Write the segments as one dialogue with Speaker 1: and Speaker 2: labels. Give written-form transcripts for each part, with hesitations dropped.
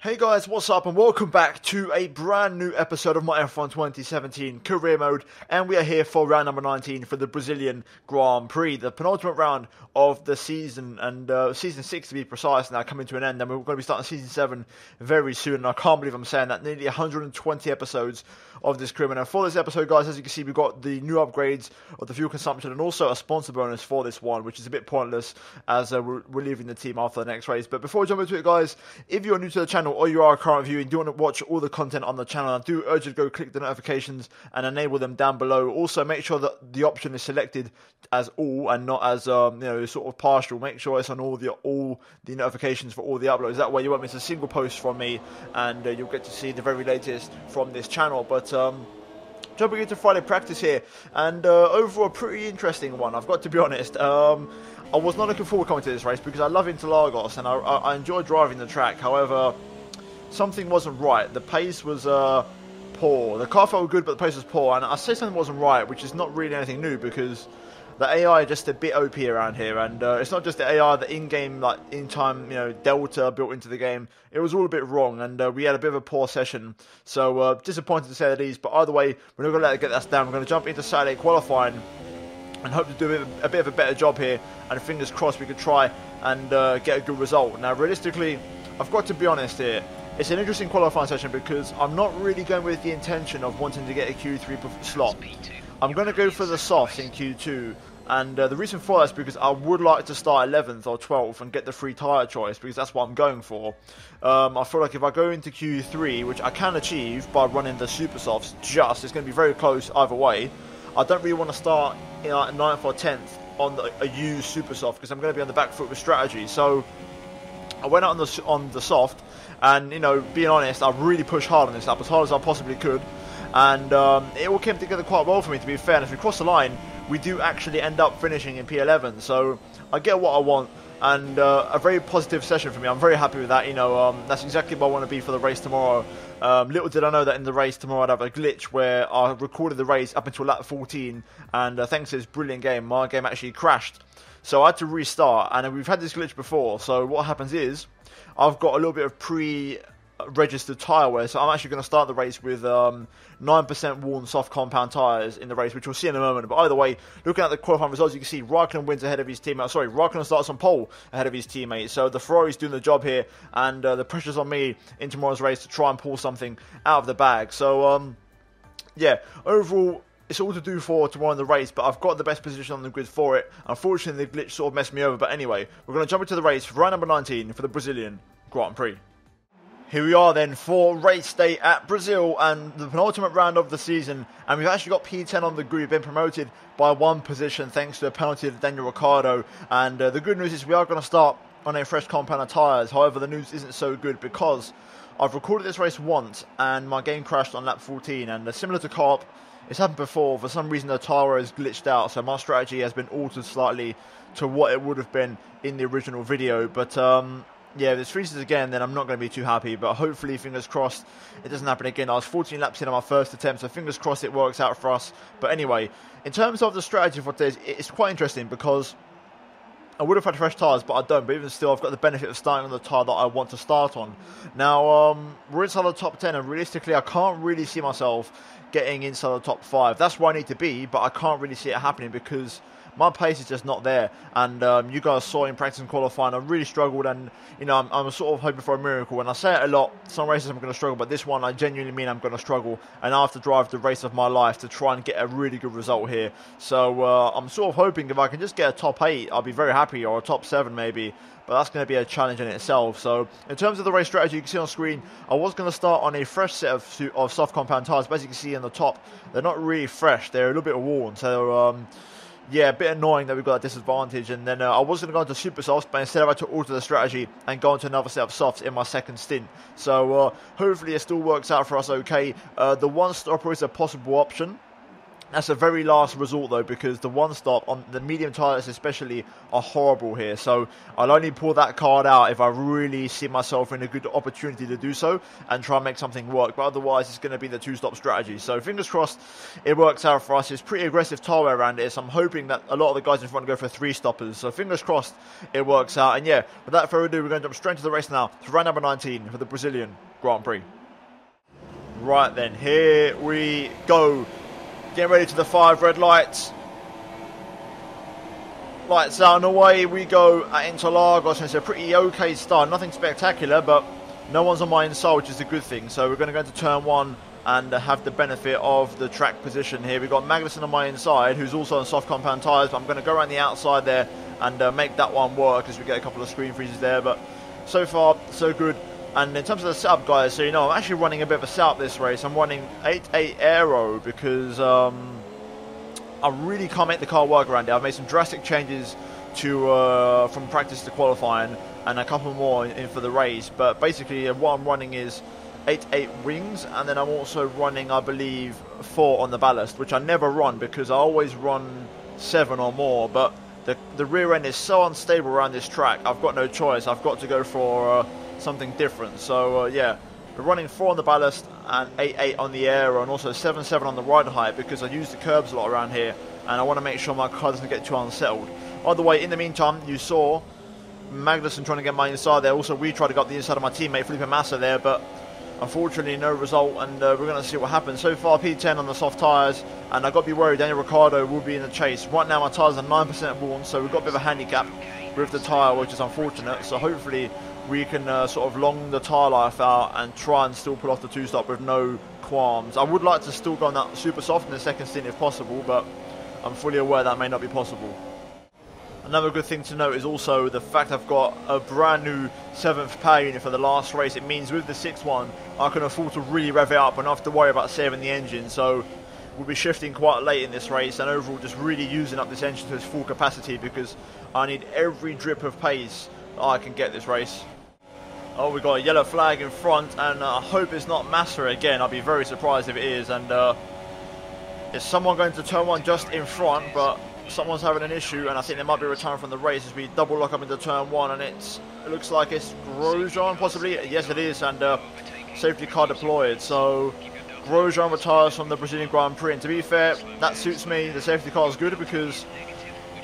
Speaker 1: Hey guys, what's up and welcome back to a brand new episode of my F1 2017 career mode, and we are here for round number 19 for the Brazilian Grand Prix, the penultimate round of the season, and season 6 to be precise now coming to an end, and we're going to be starting season 7 very soon, and I can't believe I'm saying that, nearly 120 episodes of this career mode. And for this episode guys, as you can see, we've got the new upgrades of the fuel consumption and also a sponsor bonus for this one, which is a bit pointless as we're leaving the team after the next race. But before we jump into it guys, if you're new to the channel or you are a current viewer and do want to watch all the content on the channel, I do urge you to go click the notifications and enable them down below. Also make sure that the option is selected as all and not as sort of partial. Make sure it's on all the notifications for all the uploads. That way you won't miss a single post from me, and you'll get to see the very latest from this channel. But jumping into Friday practice here, and overall a pretty interesting one, I've got to be honest. I was not looking forward to coming to this race because I love Interlagos and I enjoy driving the track. However, something wasn't right. The pace was poor. The car felt good, but the pace was poor. And I say something wasn't right, which is not really anything new because the AI is just a bit OP around here. And it's not just the AI, the in-game, like in-time, delta built into the game. It was all a bit wrong, and we had a bit of a poor session. So disappointed to say the least. But either way, we're not going to let it get us down. We're going to jump into Saturday qualifying and hope to do a bit of a better job here. And fingers crossed we could try and get a good result. Now, realistically, I've got to be honest here. It's an interesting qualifying session because I'm not really going with the intention of wanting to get a Q3 slot. I'm going to go for the softs in Q2, and the reason for that is because I would like to start 11th or 12th and get the free tyre choice, because that's what I'm going for. I feel like if I go into Q3, which I can achieve by running the super softs, it's going to be very close either way. I don't really want to start 9th or 10th on a used super soft because I'm going to be on the back foot with strategy. So I went out on the soft, and being honest, I really pushed hard on this lap, as hard as I possibly could, and it all came together quite well for me, to be fair. And if we cross the line, we do actually end up finishing in P11, so I get what I want, and a very positive session for me. I'm very happy with that. That's exactly what I want to be for the race tomorrow. Little did I know that in the race tomorrow I'd have a glitch where I recorded the race up until lap 14, and thanks to this brilliant game, my game actually crashed. So I had to restart, and we've had this glitch before. So what happens is, I've got a little bit of pre-registered tyre wear, so I'm actually going to start the race with 9% worn soft compound tyres in the race, which we'll see in a moment. But either way, looking at the qualifying results, you can see Raikkonen wins ahead of his teammate. Sorry, Raikkonen starts on pole ahead of his teammate. So the Ferrari's doing the job here, and the pressure's on me in tomorrow's race to try and pull something out of the bag. So, yeah, overall, it's all to do for tomorrow in the race, but I've got the best position on the grid for it. Unfortunately, the glitch sort of messed me over, but anyway, we're going to jump into the race for round number 19 for the Brazilian Grand Prix. Here we are then for race day at Brazil and the penultimate round of the season, and we've actually got P10 on the grid, been promoted by one position thanks to a penalty to Daniel Ricciardo. And the good news is we are going to start on a fresh compound of tyres. However, the news isn't so good because I've recorded this race once and my game crashed on lap 14, and similar to Carp, it's happened before. For some reason the tyre has glitched out, so my strategy has been altered slightly to what it would have been in the original video. But yeah, if this freezes again, then I'm not going to be too happy. But hopefully, fingers crossed, it doesn't happen again. I was 14 laps in on my first attempt, so fingers crossed it works out for us. But anyway, in terms of the strategy for today, it's quite interesting because I would have had fresh tyres, but I don't. But even still, I've got the benefit of starting on the tyre that I want to start on. Now, we're inside the top 10, and realistically, I can't really see myself getting inside the top 5. That's where I need to be, but I can't really see it happening because my pace is just not there. And you guys saw in practice and qualifying, I really struggled, and I'm sort of hoping for a miracle. And I say it a lot, some races I'm going to struggle, but this one I genuinely mean I'm going to struggle, and I have to drive the race of my life to try and get a really good result here. So I'm sort of hoping if I can just get a top 8, I'll be very happy, or a top 7 maybe. But that's going to be a challenge in itself. So in terms of the race strategy, you can see on screen, I was going to start on a fresh set of soft compound tyres. But as you can see on the top, they're not really fresh. They're a little bit worn. So yeah, a bit annoying that we've got that disadvantage. And then I was going to go into super softs, but instead I had to alter the strategy and go into another set of softs in my second stint. So hopefully it still works out for us okay. The one stopper is a possible option. That's a very last resort though, because the one stop on the medium tyres especially are horrible here. So I'll only pull that card out if I really see myself in a good opportunity to do so and try and make something work. But otherwise it's going to be the two-stop strategy. So fingers crossed it works out for us. It's pretty aggressive tyre wear around here, so I'm hoping that a lot of the guys in front go for three stoppers. So fingers crossed it works out. And yeah, without further ado, we're going to jump straight into the race now to round number 19 for the Brazilian Grand Prix. Right then, here we go. Getting ready to the 5 red lights. Lights out and away we go at Interlagos. And it's a pretty okay start. Nothing spectacular, but no one's on my inside, which is a good thing. So we're going to go into turn 1 and have the benefit of the track position here. We've got Magnussen on my inside, who's also on soft compound tyres. But I'm going to go around the outside there and make that one work as we get a couple of screen freezes there. But so far, so good. And in terms of the setup, guys, so you know, I'm actually running a bit of a setup this race. I'm running 8.8 aero because I really can't make the car work around it. I've made some drastic changes to from practice to qualifying and a couple more in for the race. But basically, what I'm running is 8.8 wings, and then I'm also running, I believe, 4 on the ballast, which I never run because I always run 7 or more. But the rear end is so unstable around this track, I've got no choice. I've got to go for something different. So yeah, we're running 4 on the ballast and 8.8 on the aero, and also 7.7 on the ride height because I use the curbs a lot around here and I want to make sure my car doesn't get too unsettled. By the way, in the meantime, you saw Magnussen trying to get my inside there. Also, we tried to go up the inside of my teammate Felipe Massa there, but unfortunately no result, and we're going to see what happens. So far P10 on the soft tyres, and I've got to be worried Daniel Ricciardo will be in the chase. Right now my tyres are 9% worn, so we've got a bit of a handicap with the tyre, which is unfortunate. So hopefully we can sort of long the tyre life out and try and still pull off the two-stop with no qualms. I would like to still go on that super soft in the second stint if possible, but I'm fully aware that may not be possible. Another good thing to note is also the fact I've got a brand new 7th power unit for the last race. It means with the 6th one, I can afford to really rev it up and not have to worry about saving the engine. So we'll be shifting quite late in this race and overall just really using up this engine to its full capacity because I need every drip of pace that I can get this race. Oh, we've got a yellow flag in front, and I hope it's not Massa again. I'll be very surprised if it is. And is someone going to turn 1 just in front, but someone's having an issue, and I think there might be a return from the race as we double lock up into turn 1, and it looks like it's Grosjean possibly. Yes, it is, and safety car deployed. So Grosjean retires from the Brazilian Grand Prix, and to be fair, that suits me. The safety car is good because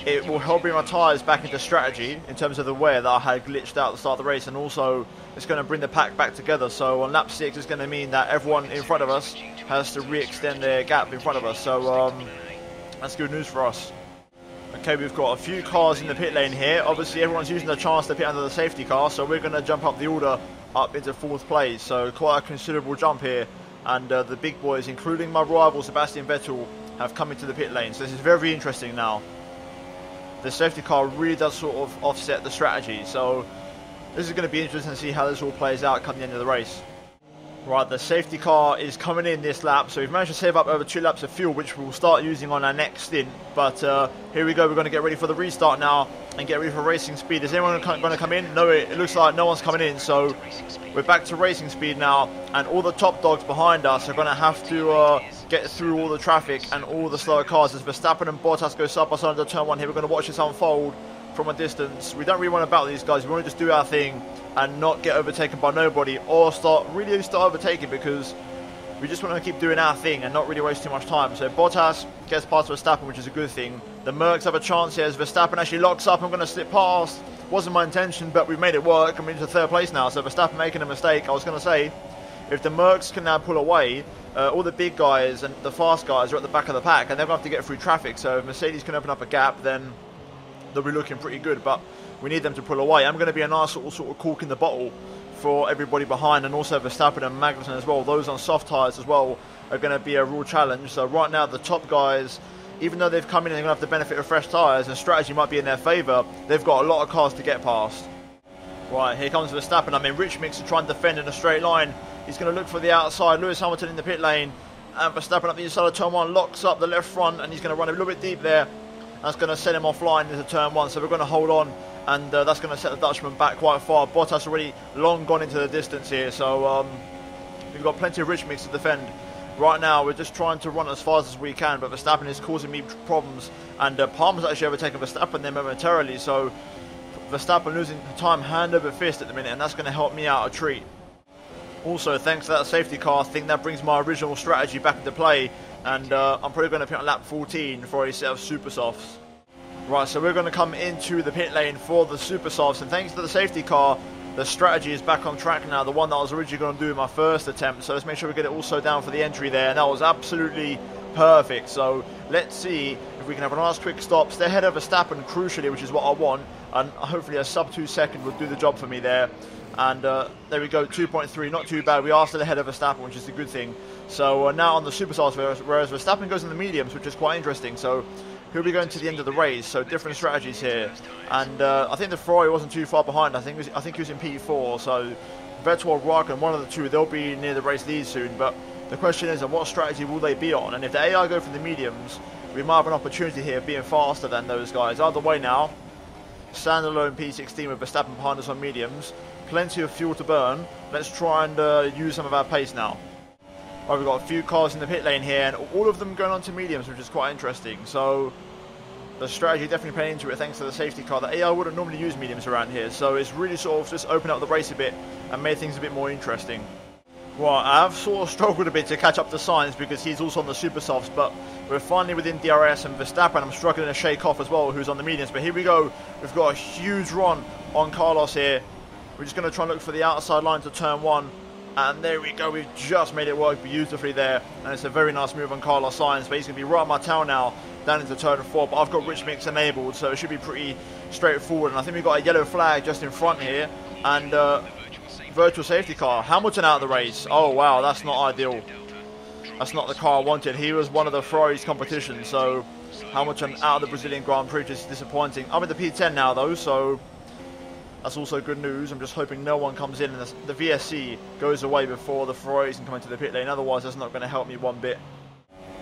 Speaker 1: it will help bring my tyres back into strategy in terms of the wear that I had glitched out at the start of the race, and also it's going to bring the pack back together. So on lap 6 it's going to mean that everyone in front of us has to re-extend their gap in front of us. So that's good news for us. Okay, we've got a few cars in the pit lane here. Obviously everyone's using the chance to pit under the safety car, so we're going to jump up the order up into 4th place. So quite a considerable jump here, and the big boys, including my rival Sebastian Vettel, have come into the pit lane. So this is very interesting now. The safety car really does sort of offset the strategy, so this is going to be interesting to see how this all plays out come the end of the race. Right, the safety car is coming in this lap, so we've managed to save up over 2 laps of fuel, which we'll start using on our next stint. But here we go, we're going to get ready for the restart now and get ready for racing speed. Is anyone going to come in? No, it looks like no one's coming in, so we're back to racing speed now, and all the top dogs behind us are going to have to get through all the traffic and all the slower cars as Verstappen and Bottas go side by side into turn 1 here. We're going to watch this unfold from a distance. We don't really want to battle these guys. We want to just do our thing and not get overtaken by nobody, or start overtaking, because we just want to keep doing our thing and not really waste too much time. So Bottas gets past Verstappen, which is a good thing. The Mercs have a chance here as Verstappen actually locks up. I'm going to slip past. Wasn't my intention, but we've made it work. I'm into 3rd place now, so Verstappen making a mistake. I was going to say, if the Mercs can now pull away, all the big guys and the fast guys are at the back of the pack, and they're going to have to get through traffic. So if Mercedes can open up a gap, then they'll be looking pretty good, but we need them to pull away. I'm going to be a nice sort of cork in the bottle for everybody behind, and also Verstappen and Magnussen as well. Those on soft tyres as well are going to be a real challenge. So right now the top guys, even though they've come in and they're going to have the benefit of fresh tyres and strategy might be in their favour, they've got a lot of cars to get past. Right, here comes Verstappen. I mean, Rich Mix to try and defend in a straight line. He's going to look for the outside. Lewis Hamilton in the pit lane, and Verstappen up the inside of turn 1, locks up the left front, and he's going to run a little bit deep there. That's going to send him offline into turn 1, so we're going to hold on, and that's going to set the Dutchman back quite far. Bottas already long gone into the distance here, so we've got plenty of Rich Mix to defend. Right now, we're just trying to run as fast as we can, but Verstappen is causing me problems. And Palmer's actually overtaken Verstappen there momentarily, so Verstappen losing time hand over fist at the minute, and that's going to help me out a treat. Also, thanks to that safety car, I think that brings my original strategy back into play, and I'm probably going to pit on lap 14 for a set of super softs. Right, so we're going to come into the pit lane for the super softs, and thanks to the safety car, the strategy is back on track now, the one that I was originally going to do in my first attempt. So let's make sure we get it also down for the entry there, and that was absolutely perfect. So let's see if we can have a nice quick stop, stay ahead of Verstappen crucially, which is what I want, and hopefully a sub 2 second would do the job for me there. And there we go, 2.3, not too bad. We are still ahead of Verstappen, which is a good thing. So now on the super softs, whereas Verstappen goes in the mediums, which is quite interesting. So he'll be going to the end of the race, so different strategies here. And I think the Ferrari wasn't too far behind. I think he was in P4, so Vettel or Raikkonen, one of the two, they'll be near the race lead soon. But the question is, what strategy will they be on? And if the AI go for the mediums, we might have an opportunity here of being faster than those guys. Either way now, standalone P16 with Verstappen behind us on mediums. Plenty of fuel to burn. Let's try and use some of our pace now. Right, we've got a few cars in the pit lane here, and all of them going on to mediums, which is quite interesting. So the strategy definitely playing into it thanks to the safety car. The AI wouldn't normally use mediums around here, so it's really sort of just opened up the race a bit and made things a bit more interesting. Well, I've sort of struggled a bit to catch up to Sainz because he's also on the super softs, but we're finally within DRS, and Verstappen I'm struggling to shake off as well, who's on the mediums. But here we go, we've got a huge run on Carlos here. We're just going to try and look for the outside line to turn 1. And there we go, we've just made it work beautifully there. And it's a very nice move on Carlos Sainz, but he's going to be right on my tail now, down into turn 4. But I've got rich mix enabled, so it should be pretty straightforward. And I think we've got a yellow flag just in front here. And virtual safety car. Hamilton out of the race. Oh wow, that's not ideal. That's not the car I wanted. He was one of the Ferrari's competition, so Hamilton out of the Brazilian Grand Prix, just disappointing. I'm in the P10 now though, so that's also good news. I'm just hoping no one comes in and the VSC goes away before the Ferraris can come into the pit lane. Otherwise, that's not going to help me one bit.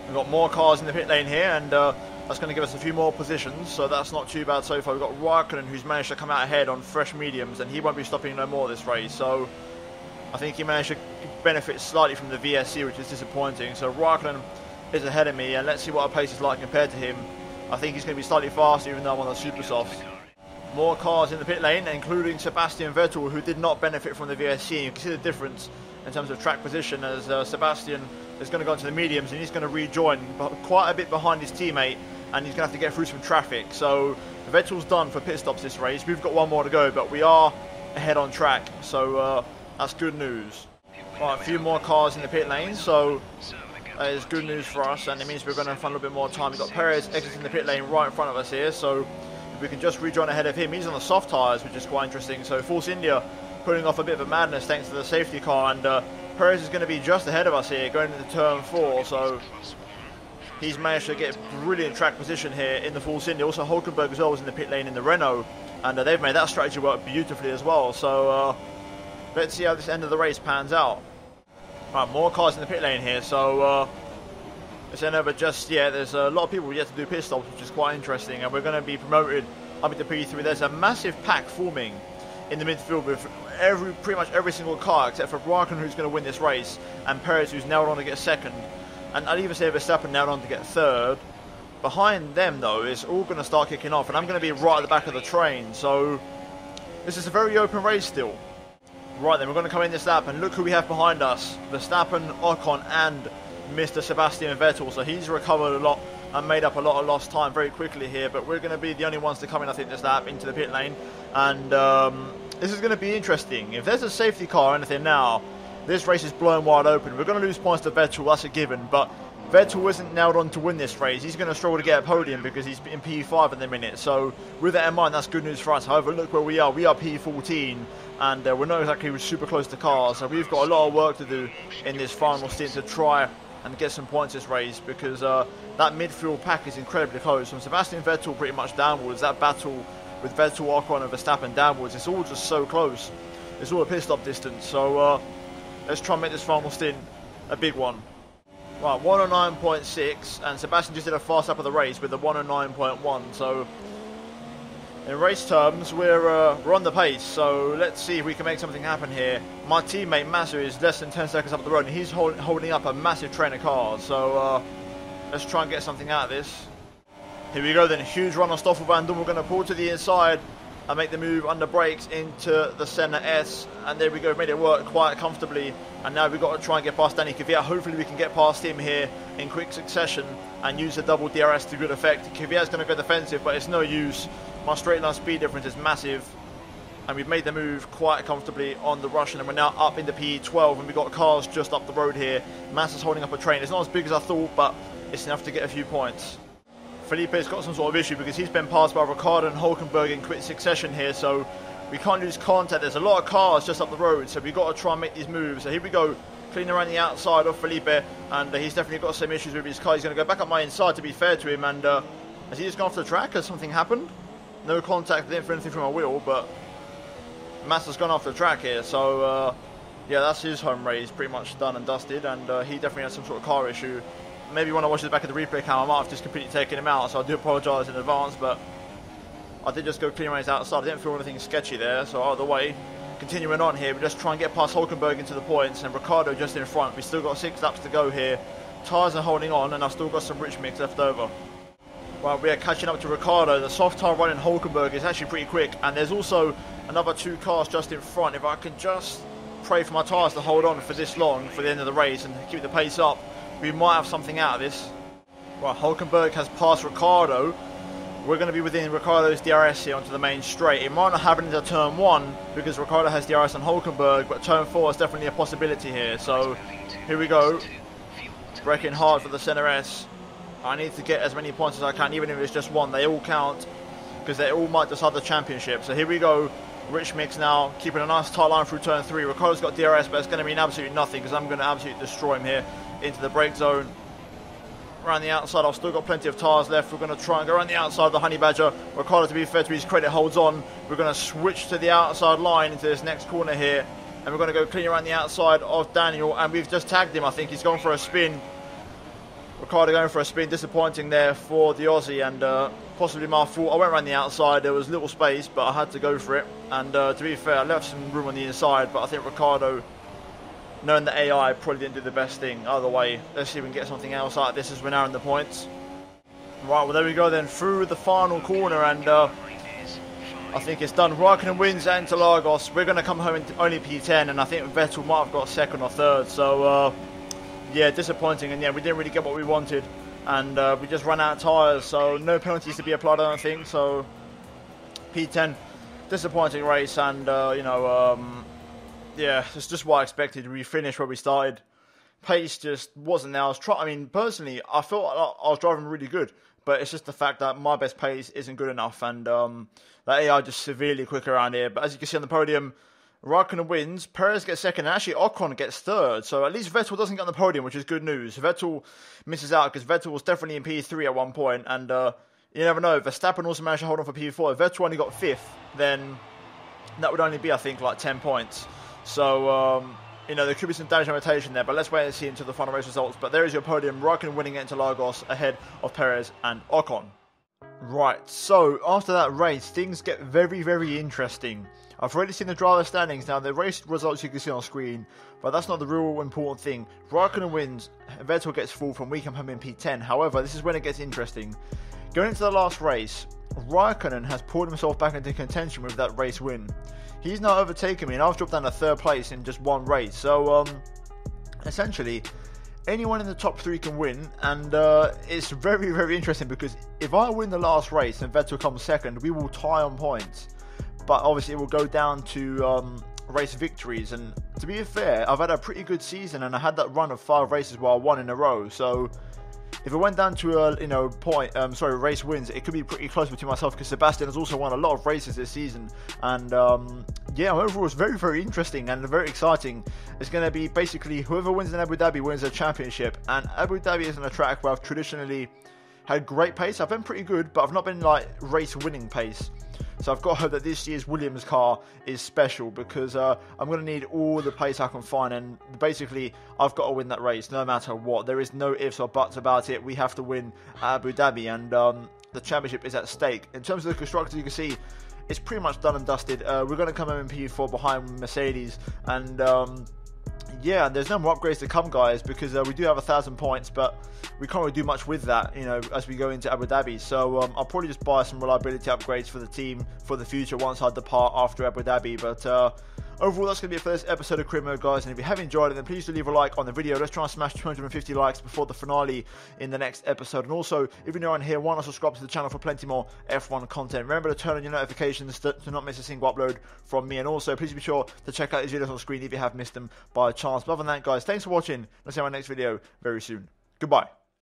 Speaker 1: We've got more cars in the pit lane here, and that's going to give us a few more positions. So that's not too bad so far. We've got Raikkonen, who's managed to come out ahead on fresh mediums, and he won't be stopping no more this race. So I think he managed to benefit slightly from the VSC, which is disappointing. So Raikkonen is ahead of me, and let's see what our pace is like compared to him. I think he's going to be slightly faster, even though I'm on the super softs. More cars in the pit lane, including Sebastian Vettel, who did not benefit from the VSC. You can see the difference in terms of track position, as Sebastian is going to go into the mediums, and he's going to rejoin quite a bit behind his teammate, and he's going to have to get through some traffic. So Vettel's done for pit stops this race. We've got one more to go, but we are ahead on track, so that's good news. Right, a few more cars in the pit lane, so that is good news for us, and it means we're going to find a little bit more time. We've got Perez exiting the pit lane right in front of us here, so we can just rejoin ahead of him. He's on the soft tyres, which is quite interesting. So Force India putting off a bit of a madness thanks to the safety car, and Perez is going to be just ahead of us here going into turn 4. So he's managed to get brilliant track position here in the Force India. Also Hulkenberg as well was in the pit lane in the Renault, and they've made that strategy work beautifully as well. So let's see how this end of the race pans out. Right, more cars in the pit lane here. So it's over just yet. There's a lot of people yet to do pit stops, which is quite interesting, and we're going to be promoted up into P3. There's a massive pack forming in the midfield with pretty much every single car except for Raikkonen, who's going to win this race, and Perez, who's nailed on to get second, and I'd even say Verstappen nailed on to get third. Behind them though is all going to start kicking off, and I'm going to be right at the back of the train, so this is a very open race still. Right then, we're going to come in this lap, and look who we have behind us. Verstappen, Ocon and Mr. Sebastian Vettel, so he's recovered a lot and made up a lot of lost time very quickly here, but we're going to be the only ones to come in, I think, this lap into the pit lane, and this is going to be interesting. If there's a safety car or anything now, this race is blown wide open. We're going to lose points to Vettel, that's a given, but Vettel isn't nailed on to win this race. He's going to struggle to get a podium because he's in P5 at the minute, so with that in mind, that's good news for us. However, look where we are P14, and we're not exactly super close to cars, so we've got a lot of work to do in this final stint to try and get some points this race, because that midfield pack is incredibly close. From Sebastian Vettel pretty much downwards, that battle with Vettel, Ocon and Verstappen downwards, it's all just so close. It's all a pit stop distance, so let's try and make this final stint a big one. Right, 109.6, and Sebastian just did a fast lap of the race with a 109.1, so In race terms, we're on the pace, so let's see if we can make something happen here. My teammate Massa is less than 10 seconds up the road, and he's holding up a massive train of cars, so let's try and get something out of this. Here we go then, huge run on Stoffel Van Dorn. We're going to pull to the inside and make the move under brakes into the Senna S, and there we go, made it work quite comfortably. And now we've got to try and get past Danny Kvyat. Hopefully we can get past him here in quick succession and use the double DRS to good effect. Kvyat's going to go defensive, but it's no use. My straight line speed difference is massive, and we've made the move quite comfortably on the Russian, and we're now up into P12, and we've got cars just up the road here. Massa's holding up a train. It's not as big as I thought, but it's enough to get a few points. Felipe's got some sort of issue because he's been passed by Ricciardo and Hulkenberg in quick succession here, so we can't lose contact. There's a lot of cars just up the road, so we've got to try and make these moves. So here we go, clean around the outside of Felipe, and he's definitely got some issues with his car. He's going to go back up my inside, to be fair to him, and has he just gone off the track? Has something happened? No contact with him for anything from my wheel, but Massa's gone off the track here, so yeah, that's his home race pretty much done and dusted, and he definitely has some sort of car issue. Maybe when I watch the back of the replay cam, I might have just completely taken him out, so I do apologise in advance, but I did just go clean around his outside. I didn't feel anything sketchy there, so out of the way. Continuing on here, we just try and get past Hulkenberg into the points, and Ricciardo just in front. We've still got 6 laps to go here. Tyres are holding on, and I've still got some rich mix left over. Right, we are catching up to Ricciardo. The soft tyre running Hulkenberg is actually pretty quick, and there's also another 2 cars just in front. If I can just pray for my tyres to hold on for this long, for the end of the race, and keep the pace up, we might have something out of this. Right, Hulkenberg has passed Ricciardo. We're going to be within Ricciardo's DRS here onto the main straight. It might not happen into turn 1 because Ricciardo has DRS on Hulkenberg, but turn 4 is definitely a possibility here. So here we go, braking hard for the Senna S. I need to get as many points as I can, even if it's just 1. They all count because they all might decide the championship. So here we go, rich mix now, keeping a nice tight line through turn 3. Ricciardo's got DRS, but it's going to mean absolutely nothing because I'm going to absolutely destroy him here into the brake zone. Around the outside, I've still got plenty of tyres left. We're going to try and go around the outside of the Honey Badger. Ricciardo, to be fair to his credit, holds on. We're going to switch to the outside line into this next corner here, and we're going to go clean around the outside of Daniel, and we've just tagged him. I think he's gone for a spin. Ricciardo going for a spin, disappointing there for the Aussie, and possibly my fault. I went around the outside, there was little space, but I had to go for it, and to be fair, I left some room on the inside, but I think Ricciardo, knowing the AI, probably didn't do the best thing. Either way, let's see if we can get something else out of this as we're now in the points. Right, well there we go then, through the final corner, and I think it's done. Raikkonen wins at Interlagos. We're going to come home in only P10, and I think Vettel might have got 2nd or 3rd, so yeah, disappointing, and yeah, we didn't really get what we wanted, and we just ran out of tyres, so no penalties to be applied, I don't think. So P10, disappointing race, and you know, yeah, it's just what I expected. We finished where we started. Pace just wasn't there. I mean, personally, I felt like I was driving really good, but it's just the fact that my best pace isn't good enough, and the AI just severely quick around here. But as you can see on the podium, Raikkonen wins, Perez gets 2nd, and actually Ocon gets 3rd. So at least Vettel doesn't get on the podium, which is good news. Vettel misses out because Vettel was definitely in P3 at one point, and you never know. Verstappen also managed to hold on for P4. If Vettel only got 5th, then that would only be, I think, like 10 points. So, you know, there could be some damage limitation there, but let's wait and see until the final race results. But there is your podium, Raikkonen winning at Interlagos ahead of Perez and Ocon. Right, so after that race, things get very, very interesting. I've already seen the driver standings now. The race results you can see on screen, but that's not the real important thing. Raikkonen wins, Vettel gets 4th, and we come home in P10. However, this is when it gets interesting. Going into the last race, Raikkonen has pulled himself back into contention with that race win. He's now overtaken me, and I've dropped down to 3rd place in just 1 race. So, essentially, anyone in the top 3 can win, and it's very, very interesting because if I win the last race and Vettel comes 2nd, we will tie on points. But obviously, it will go down to race victories. And to be fair, I've had a pretty good season, and I had that run of 5 races where I won in a row. So if it went down to a race wins, it could be pretty close between myself, because Sebastian has also won a lot of races this season, and yeah, overall it's very, very interesting and very exciting. It's going to be basically whoever wins in Abu Dhabi wins the championship, and Abu Dhabi isn't a track where I've traditionally had great pace. I've been pretty good, but I've not been like race winning pace. So I've got to hope that this year's Williams car is special, because I'm going to need all the pace I can find, and basically I've got to win that race no matter what. There is no ifs or buts about it. We have to win Abu Dhabi, and the championship is at stake. In terms of the constructors, you can see it's pretty much done and dusted. We're going to come home in P4 behind Mercedes, and yeah, there's no more upgrades to come, guys, because we do have 1,000 points, but we can't really do much with that, you know, as we go into Abu Dhabi. So I'll probably just buy some reliability upgrades for the team for the future once I depart after Abu Dhabi. But overall, that's going to be it for this episode of Career Mode, guys. And if you have enjoyed it, then please do leave a like on the video. Let's try and smash 250 likes before the finale in the next episode. And also, if you're new on here, why not subscribe to the channel for plenty more F1 content. Remember to turn on your notifications to not miss a single upload from me. And also, please be sure to check out these videos on screen if you have missed them by chance. But other than that, guys, thanks for watching. Let's see you in my next video very soon. Goodbye.